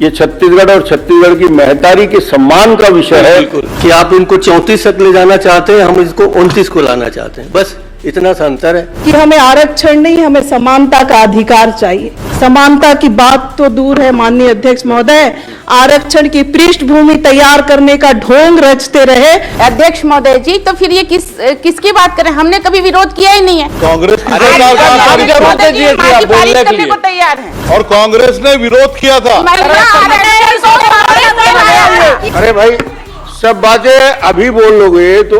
ये छत्तीसगढ़ और छत्तीसगढ़ की महतारी के सम्मान का विषय है कि आप इनको 34 तक ले जाना चाहते हैं, हम इसको 29 को लाना चाहते हैं, बस इतना सा अंतर है कि हमें आरक्षण नहीं, हमें समानता का अधिकार चाहिए। समानता की बात तो दूर है माननीय अध्यक्ष महोदय, आरक्षण की पृष्ठभूमि तैयार करने का ढोंग रचते रहे। अध्यक्ष महोदय जी, तो फिर ये किसकी बात करें? हमने कभी विरोध किया ही नहीं है। कांग्रेस करने को तैयार है और कांग्रेस ने विरोध किया था। अरे भाई, सब बातें अभी बोल लोगे तो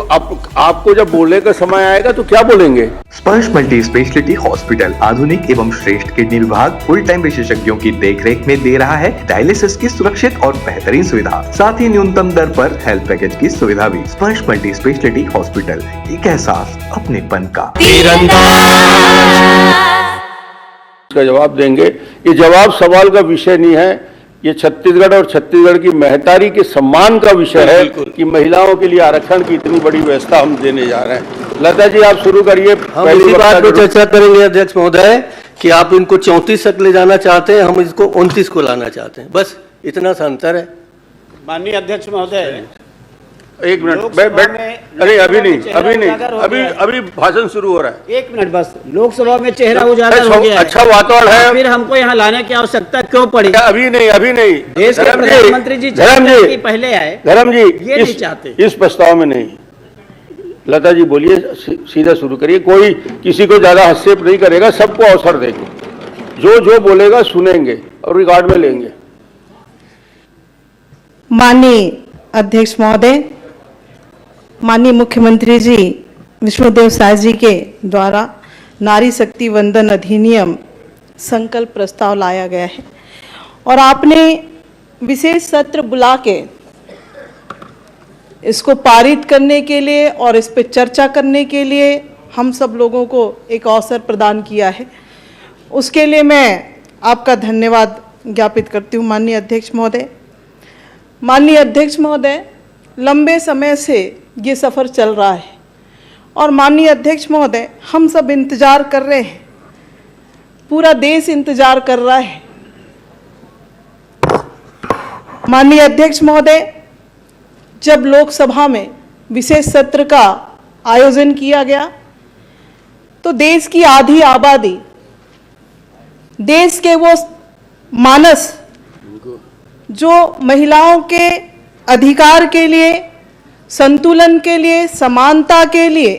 आपको जब बोलने का समय आएगा तो क्या बोलेंगे? स्पर्श मल्टी स्पेशलिटी हॉस्पिटल आधुनिक एवं श्रेष्ठ किडनी विभाग फुल टाइम विशेषज्ञों की देखरेख में दे रहा है डायलिसिस की सुरक्षित और बेहतरीन सुविधा, साथ ही न्यूनतम दर पर हेल्थ पैकेज की सुविधा भी। स्पर्श मल्टी स्पेशलिटी हॉस्पिटल, एक एहसास अपनेपन का। इसका जवाब देंगे। ये जवाब सवाल का विषय नहीं है, ये छत्तीसगढ़ और छत्तीसगढ़ की महतारी के सम्मान का विषय है कि महिलाओं के लिए आरक्षण की इतनी बड़ी व्यवस्था हम देने जा रहे हैं। लता जी, आप शुरू करिए। हम इसी बात पर चर्चा करेंगे अध्यक्ष महोदय कि आप इनको 34 तक ले जाना चाहते हैं, हम इसको 29 को लाना चाहते हैं, बस इतना सा अंतर है। माननीय अध्यक्ष महोदय, एक मिनट, अरे अभी भाषण शुरू हो रहा है। एक मिनट बस। लोकसभा में चेहरा उजागर हो गया है, अच्छा वातावरण है, फिर हमको यहाँ लाने की आवश्यकता क्यों पड़ी? अभी नहीं। देश के प्रधानमंत्री जी चाहते पहले आए, धर्म जी ये नहीं चाहते इस प्रस्ताव में नहीं। लता जी बोलिए, सीधा शुरू करिए, कोई किसी को ज्यादा हस्तक्षेप नहीं करेगा, सबको अवसर देंगे, जो बोलेगा सुनेंगे और रिकॉर्ड में लेंगे। माननीय अध्यक्ष महोदय, माननीय मुख्यमंत्री जी विष्णुदेव साय जी के द्वारा नारी शक्ति वंदन अधिनियम संकल्प प्रस्ताव लाया गया है और आपने विशेष सत्र बुला के इसको पारित करने के लिए और इस पर चर्चा करने के लिए हम सब लोगों को एक अवसर प्रदान किया है। उसके लिए मैं आपका धन्यवाद ज्ञापित करती हूँ माननीय अध्यक्ष महोदय। माननीय अध्यक्ष महोदय, लंबे समय से ये सफ़र चल रहा है और माननीय अध्यक्ष महोदय, हम सब इंतज़ार कर रहे हैं, पूरा देश इंतज़ार कर रहा है। माननीय अध्यक्ष महोदय, जब लोकसभा में विशेष सत्र का आयोजन किया गया तो देश की आधी आबादी, देश के वो मानस जो महिलाओं के अधिकार के लिए, संतुलन के लिए, समानता के लिए,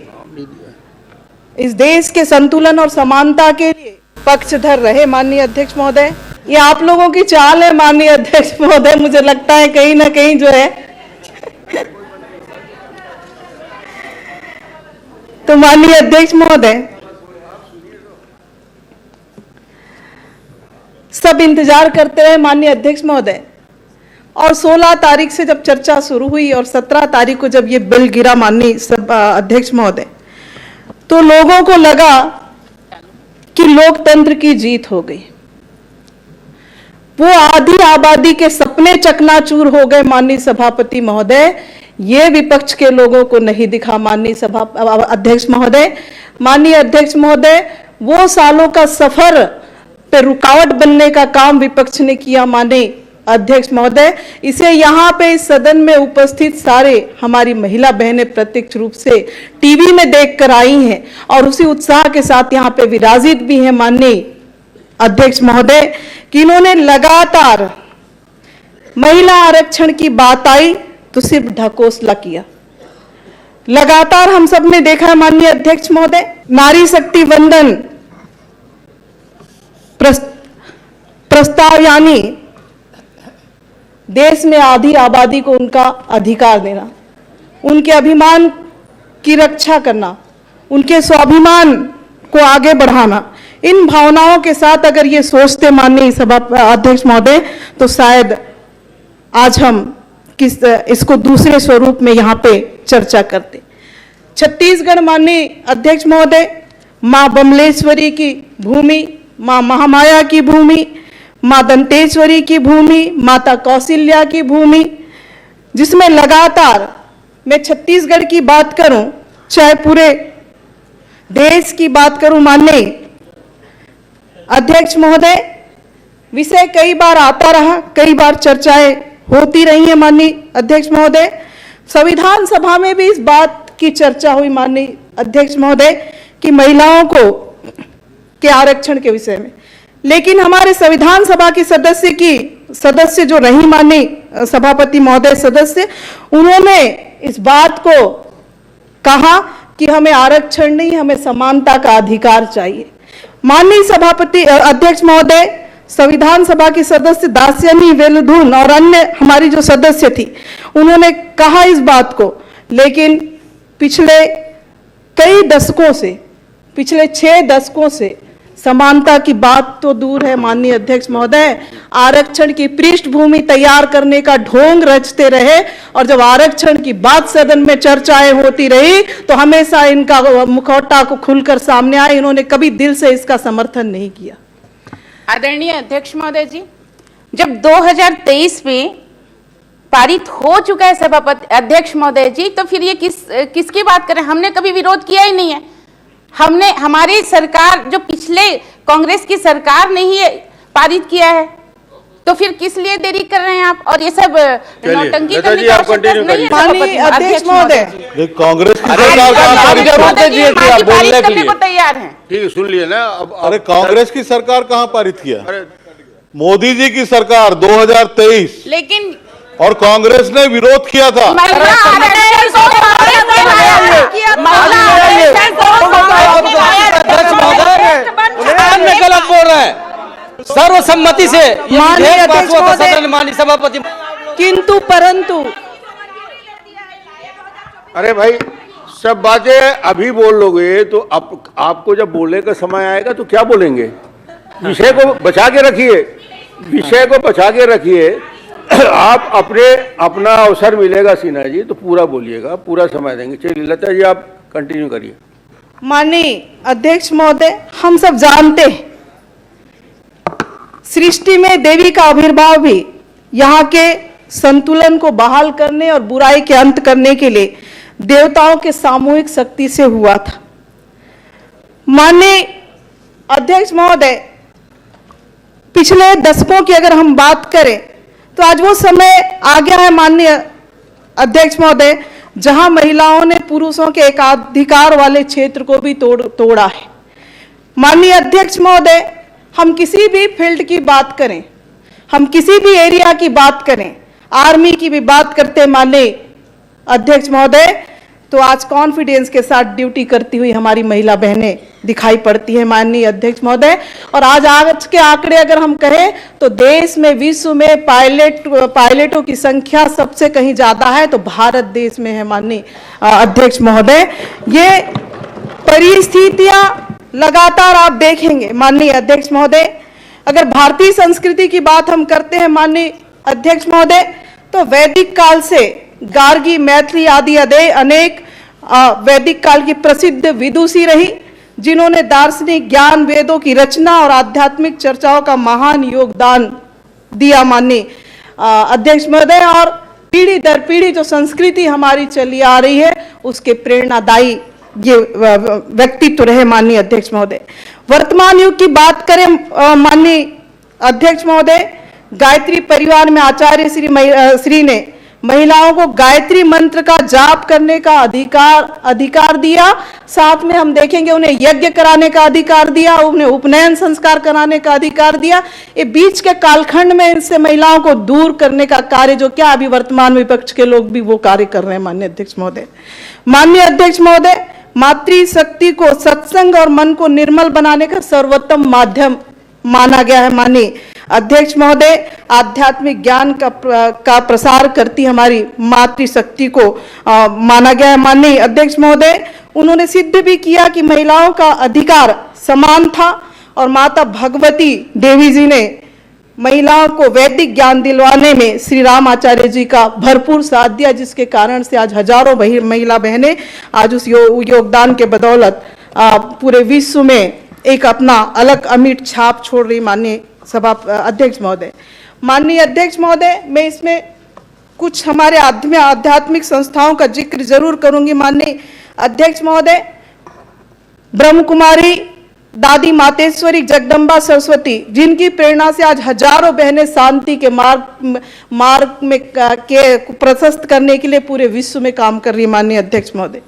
इस देश के संतुलन और समानता के लिए पक्षधर रहे। माननीय अध्यक्ष महोदय, ये आप लोगों की चाल है माननीय अध्यक्ष महोदय, मुझे लगता है कहीं ना कहीं जो है तो माननीय अध्यक्ष महोदय, सब इंतजार करते रहे माननीय अध्यक्ष महोदय, और 16 तारीख से जब चर्चा शुरू हुई और 17 तारीख को जब ये बिल गिरा माननीय अध्यक्ष महोदय, तो लोगों को लगा कि लोकतंत्र की जीत हो गई। वो आधी आबादी के सपने चकनाचूर हो गए माननीय सभापति महोदय, ये विपक्ष के लोगों को नहीं दिखा माननीय अध्यक्ष महोदय। माननीय अध्यक्ष महोदय, वो सालों का सफर पे रुकावट बनने का काम विपक्ष ने किया माननीय अध्यक्ष महोदय। इसे यहाँ पे इस सदन में उपस्थित सारे हमारी महिला बहनें प्रत्यक्ष रूप से टीवी में देखकर आई हैं और उसी उत्साह के साथ यहाँ पे विराजित भी हैं माननीय अध्यक्ष महोदय कि इन्होंने लगातार महिला आरक्षण की बात आई तो सिर्फ ढकोसला किया। लगातार हम सब ने देखा है माननीय अध्यक्ष महोदय, नारी शक्ति वंदन प्रस्ताव यानी देश में आधी आबादी को उनका अधिकार देना, उनके अभिमान की रक्षा करना, उनके स्वाभिमान को आगे बढ़ाना, इन भावनाओं के साथ अगर ये सोचते माननीय सभा अध्यक्ष महोदय तो शायद आज हम इसको दूसरे स्वरूप में यहाँ पे चर्चा करते। छत्तीसगढ़ माननीय अध्यक्ष महोदय, माँ बमलेश्वरी की भूमि, माँ महामाया की भूमि, माँ दंतेश्वरी की भूमि, माता कौशल्या की भूमि, जिसमें लगातार मैं छत्तीसगढ़ की बात करूं चाहे पूरे देश की बात करूं माननीय अध्यक्ष महोदय, विषय कई बार आता रहा, कई बार चर्चाएं होती रही है माननीय अध्यक्ष महोदय। संविधान सभा में भी इस बात की चर्चा हुई माननीय अध्यक्ष महोदय कि महिलाओं को के आरक्षण के विषय में, लेकिन हमारे संविधान सभा की सदस्य जो रही माननीय सभापति महोदय सदस्य, उन्होंने इस बात को कहा कि हमें आरक्षण नहीं, हमें समानता का अधिकार चाहिए। माननीय सभापति अध्यक्ष महोदय, संविधान सभा की सदस्य दास्यानी वेलुधुन और अन्य हमारी जो सदस्य थी, उन्होंने कहा इस बात को, लेकिन पिछले कई दशकों से, पिछले 6 दशकों से समानता की बात तो दूर है माननीय अध्यक्ष महोदय, आरक्षण की पृष्ठभूमि तैयार करने का ढोंग रचते रहे, और जब आरक्षण की बात सदन में चर्चाएं होती रही तो हमेशा इनका मुखौटा को खुलकर सामने आए, इन्होंने कभी दिल से इसका समर्थन नहीं किया। आदरणीय अध्यक्ष महोदय जी, जब 2023 में पारित हो चुका है सभापति अध्यक्ष महोदय जी, तो फिर ये किसकी बात करें? हमने कभी विरोध किया ही नहीं है। हमने, हमारी सरकार जो पिछले कांग्रेस की सरकार ने ही पारित किया है, तो फिर किस लिए देरी कर रहे हैं आप? और ये सब नौटंकी करने की आवश्यकता नहीं है। माननीय अध्यक्ष महोदय, कांग्रेस की सरकार करने को तैयार है। ठीक है, सुन लिए ना। अरे कांग्रेस की सरकार कहाँ पारित किया? मोदी जी की सरकार 2023, लेकिन और कांग्रेस ने विरोध किया था। गलत बोल रहा है, सर्वसम्मति से माननीय सभापति, किंतु परंतु अरे भाई, सब बातें अभी बोल लोगे तो आपको जब बोलने का समय आएगा तो क्या बोलेंगे? विषय को बचा के रखिए, विषय को बचा के रखिए। आप अपना अवसर मिलेगा सिन्हा जी तो पूरा बोलिएगा, पूरा समय देंगे। चलिए लता जी, आप कंटिन्यू करिए। माननीय अध्यक्ष महोदय, हम सब जानते हैं सृष्टि में देवी का आविर्भाव भी यहाँ के संतुलन को बहाल करने और बुराई के अंत करने के लिए देवताओं के सामूहिक शक्ति से हुआ था। माननीय अध्यक्ष महोदय, पिछले दशकों की अगर हम बात करें तो आज वो समय आ गया है माननीय अध्यक्ष महोदय, जहां महिलाओं ने पुरुषों के एकाधिकार वाले क्षेत्र को भी तोड़ा है। माननीय अध्यक्ष महोदय, हम किसी भी फील्ड की बात करें, हम किसी भी एरिया की बात करें, आर्मी की भी बात करते हैं माननीय अध्यक्ष महोदय, तो आज कॉन्फिडेंस के साथ ड्यूटी करती हुई हमारी महिला बहनें दिखाई पड़ती है माननीय अध्यक्ष महोदय। और आज के आंकड़े अगर हम कहें तो देश में, विश्व में पायलटों की संख्या सबसे कहीं ज्यादा है तो भारत देश में है माननीय अध्यक्ष महोदय। ये परिस्थितियां लगातार आप देखेंगे माननीय अध्यक्ष महोदय। अगर भारतीय संस्कृति की बात हम करते हैं माननीय अध्यक्ष महोदय, तो वैदिक काल से गार्गी, मैथिली आदि अनेक वैदिक काल की प्रसिद्ध विदुषी रही, जिन्होंने दार्शनिक ज्ञान, वेदों की रचना और आध्यात्मिक चर्चाओं का महान योगदान दिया माननीय अध्यक्ष महोदय। और पीढ़ी दर पीढ़ी जो संस्कृति हमारी चली आ रही है उसके प्रेरणादायी ये व्यक्तित्व रहे माननीय अध्यक्ष महोदय। वर्तमान युग की बात करें माननीय अध्यक्ष महोदय, गायत्री परिवार में आचार्य श्री ने महिलाओं को गायत्री मंत्र का जाप करने का अधिकार दिया। साथ में हम देखेंगे उन्हें यज्ञ कराने का अधिकार दिया, उन्हें उपनयन संस्कार कराने का अधिकार दिया। ये बीच के कालखंड में इससे महिलाओं को दूर करने का कार्य जो क्या अभी वर्तमान विपक्ष के लोग भी वो कार्य कर रहे हैं माननीय अध्यक्ष महोदय। माननीय अध्यक्ष महोदय, मातृशक्ति को सत्संग और मन को निर्मल बनाने का सर्वोत्तम माध्यम माना गया है माननीय अध्यक्ष महोदय। आध्यात्मिक ज्ञान का प्रसार करती हमारी मातृशक्ति को माना गया है माननीय अध्यक्ष महोदय। उन्होंने सिद्ध भी किया कि महिलाओं का अधिकार समान था और माता भगवती देवी जी ने महिलाओं को वैदिक ज्ञान दिलवाने में श्री राम आचार्य जी का भरपूर साथ दिया, जिसके कारण से आज हजारों महिला बहनें आज उस योगदान के बदौलत पूरे विश्व में एक अपना अलग अमिट छाप छोड़ रही माननीय सभा अध्यक्ष महोदय। माननीय अध्यक्ष महोदय, मैं इसमें कुछ हमारे आध्यात्मिक संस्थाओं का जिक्र जरूर करूंगी माननीय अध्यक्ष महोदय। ब्रह्म कुमारी दादी मातेश्वरी जगदम्बा सरस्वती, जिनकी प्रेरणा से आज हजारों बहनें शांति के मार्ग में के प्रशस्त करने के लिए पूरे विश्व में काम कर रही है। माननीय अध्यक्ष महोदय,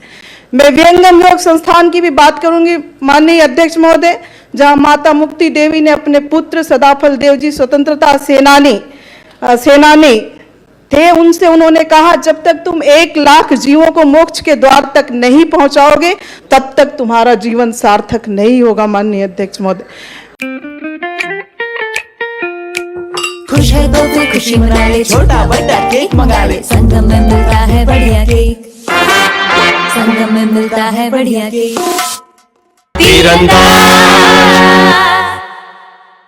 मैं व्यंगम योग संस्थान की भी बात करूंगी माननीय अध्यक्ष महोदय, जहां माता मुक्ति देवी ने अपने पुत्र सदाफल देव जी स्वतंत्रता सेनानी थे, उनसे उन्होंने कहा जब तक तुम 1 लाख जीवों को मोक्ष के द्वार तक नहीं पहुंचाओगे तब तक तुम्हारा जीवन सार्थक नहीं होगा। माननीय अध्यक्ष महोदय, खुश है तो कोई खुशी मना ले, छोटा बड़ा केक मंगा ले, संगम में मिलता है बढ़िया केक, संगम में मिलता है बढ़िया केक। तिरंगा